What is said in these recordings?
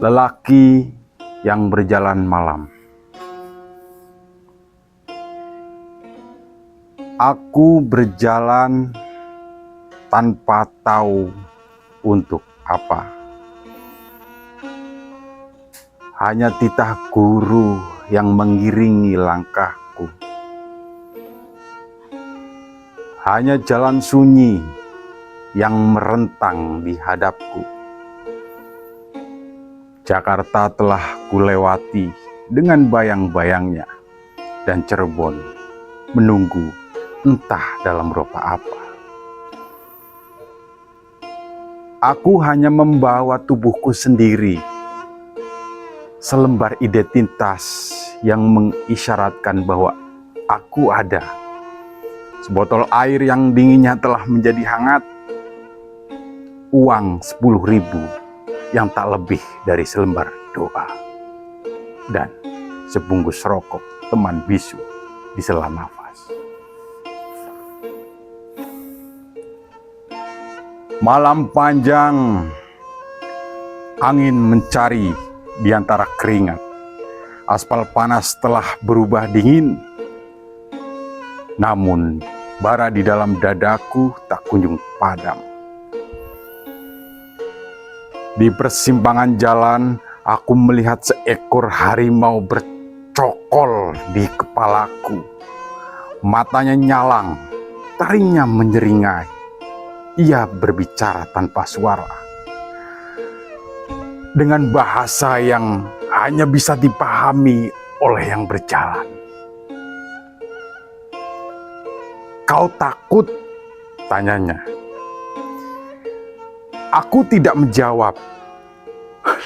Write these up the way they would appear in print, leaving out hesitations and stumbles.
Lelaki yang berjalan malam. Aku berjalan tanpa tahu untuk apa. Hanya titah guru yang mengiringi langkahku. Hanya jalan sunyi yang merentang di hadapku. Jakarta telah kulewati dengan bayang-bayangnya, dan Cirebon menunggu entah dalam rupa apa. Aku hanya membawa tubuhku sendiri, selembar identitas yang mengisyaratkan bahwa aku ada. Sebotol air yang dinginnya telah menjadi hangat, uang 10.000 yang tak lebih dari selembar doa, dan sebungkus rokok teman bisu di sela nafas. Malam panjang, angin mencari di antara keringat. Aspal panas telah berubah dingin, namun bara di dalam dadaku tak kunjung padam. Di persimpangan jalan, aku melihat seekor harimau bercokol di kepalaku. Matanya nyalang, taringnya menyeringai. Ia berbicara tanpa suara, dengan bahasa yang hanya bisa dipahami oleh yang berjalan. "Kau takut?" tanyanya. Aku tidak menjawab.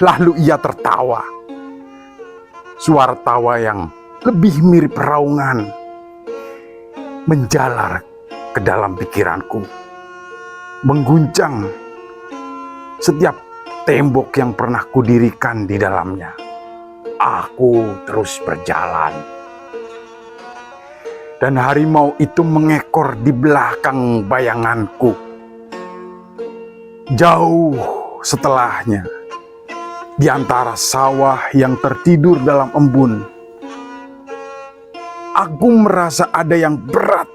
Lalu ia tertawa. Suara tawa yang lebih mirip raungan menjalar ke dalam pikiranku, mengguncang setiap tembok yang pernah kudirikan di dalamnya. Aku terus berjalan, dan harimau itu mengekor di belakang bayanganku. Jauh setelahnya, di antara sawah yang tertidur dalam embun, aku merasa ada yang berat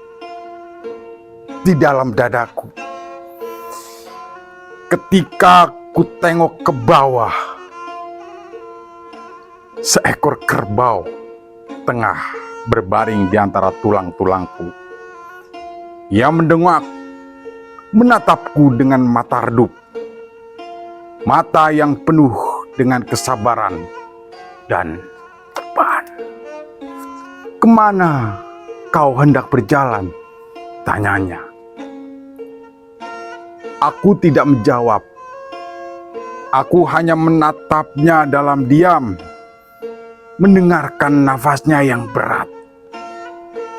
di dalam dadaku. Ketika ku tengok ke bawah, seekor kerbau tengah berbaring di antara tulang-tulangku. Ia mendongak, menatapku dengan mata redup, mata yang penuh dengan kesabaran dan beban. "Kemana kau hendak berjalan?" tanyanya. Aku tidak menjawab. Aku hanya menatapnya dalam diam, mendengarkan nafasnya yang berat,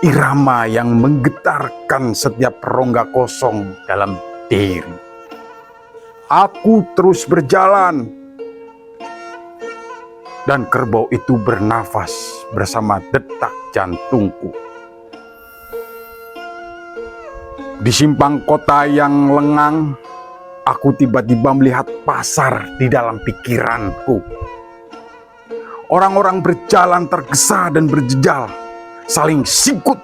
irama yang menggetarkan setiap rongga kosong dalam diri. Aku terus berjalan, dan kerbau itu bernafas bersama detak jantungku. Di simpang kota yang lengang, aku tiba-tiba melihat pasar di dalam pikiranku. Orang-orang berjalan tergesa dan berjejal, saling sikut.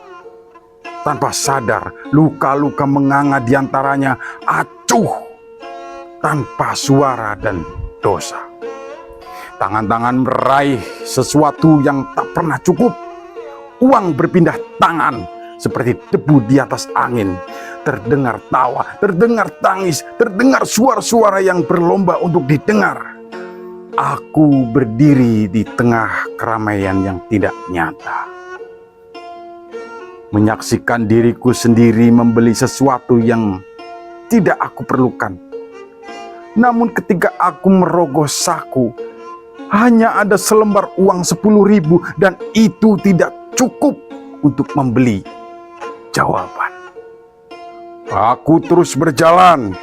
Tanpa sadar, luka-luka menganga di antaranya, acuh tanpa suara dan dosa. Tangan-tangan meraih sesuatu yang tak pernah cukup. Uang berpindah tangan seperti debu di atas angin. Terdengar tawa, terdengar tangis, terdengar suara-suara yang berlomba untuk didengar. Aku berdiri di tengah keramaian yang tidak nyata, menyaksikan diriku sendiri membeli sesuatu yang tidak aku perlukan. Namun ketika aku merogoh saku, hanya ada selembar uang 10.000, dan itu tidak cukup untuk membeli jawaban. Aku terus berjalan,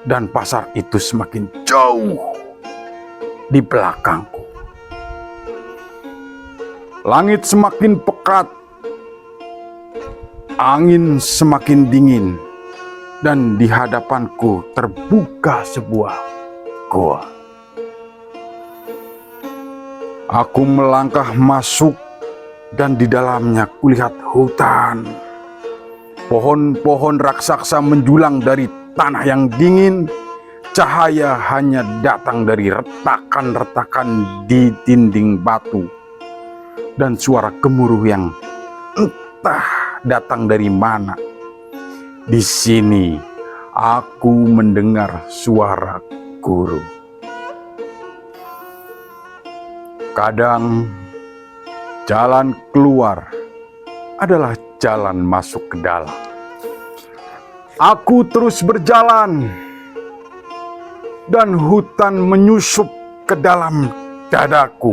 dan pasar itu semakin jauh di belakangku. Langit semakin pekat, angin semakin dingin, dan di hadapanku terbuka sebuah goa. Aku melangkah masuk dan di dalamnya kulihat hutan. Pohon-pohon raksasa menjulang dari tanah yang dingin. Cahaya hanya datang dari retakan-retakan di dinding batu. Dan suara gemuruh yang entah datang dari mana. Di sini aku mendengar suara guru. Kadang jalan keluar adalah jalan masuk ke dalam. Aku terus berjalan dan hutan menyusup ke dalam dadaku.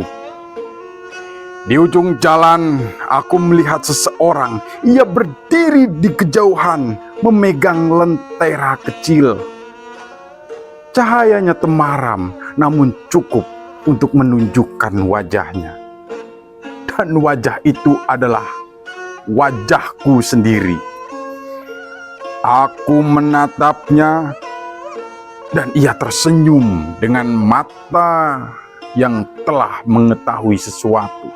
Di ujung jalan aku melihat seseorang. Ia berdiri di kejauhan memegang lentera kecil. Cahayanya temaram namun cukup untuk menunjukkan wajahnya. Dan wajah itu adalah wajahku sendiri. Aku menatapnya dan ia tersenyum dengan mata yang telah mengetahui sesuatu.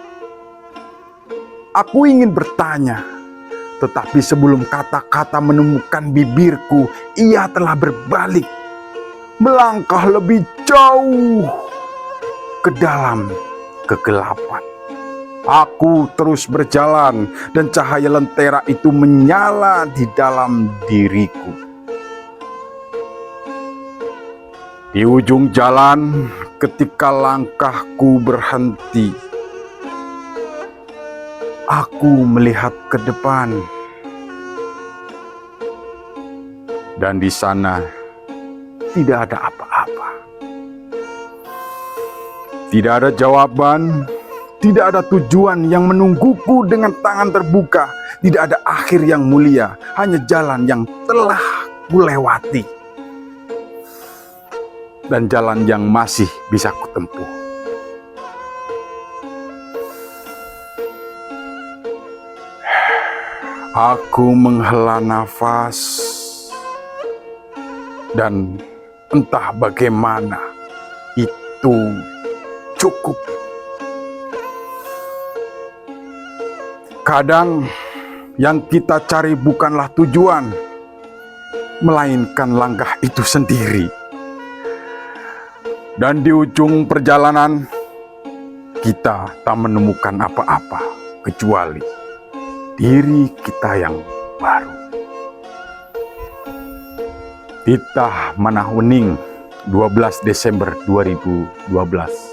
Aku ingin bertanya, tetapi sebelum kata-kata menemukan bibirku, ia telah berbalik, melangkah lebih jauh ke dalam kegelapan. Aku terus berjalan dan cahaya lentera itu menyala di dalam diriku. Di ujung jalan, ketika langkahku berhenti, aku melihat ke depan. Dan di sana tidak ada apa-apa. Tidak ada jawaban, tidak ada tujuan yang menungguku dengan tangan terbuka. Tidak ada akhir yang mulia, hanya jalan yang telah kulewati. Dan jalan yang masih bisa kutempuh. Aku menghela nafas dan entah bagaimana itu cukup. Kadang yang kita cari bukanlah tujuan, melainkan langkah itu sendiri. Dan di ujung perjalanan, kita tak menemukan apa-apa kecuali diri kita yang baru. Titah Manahwening, 12 Desember 2012.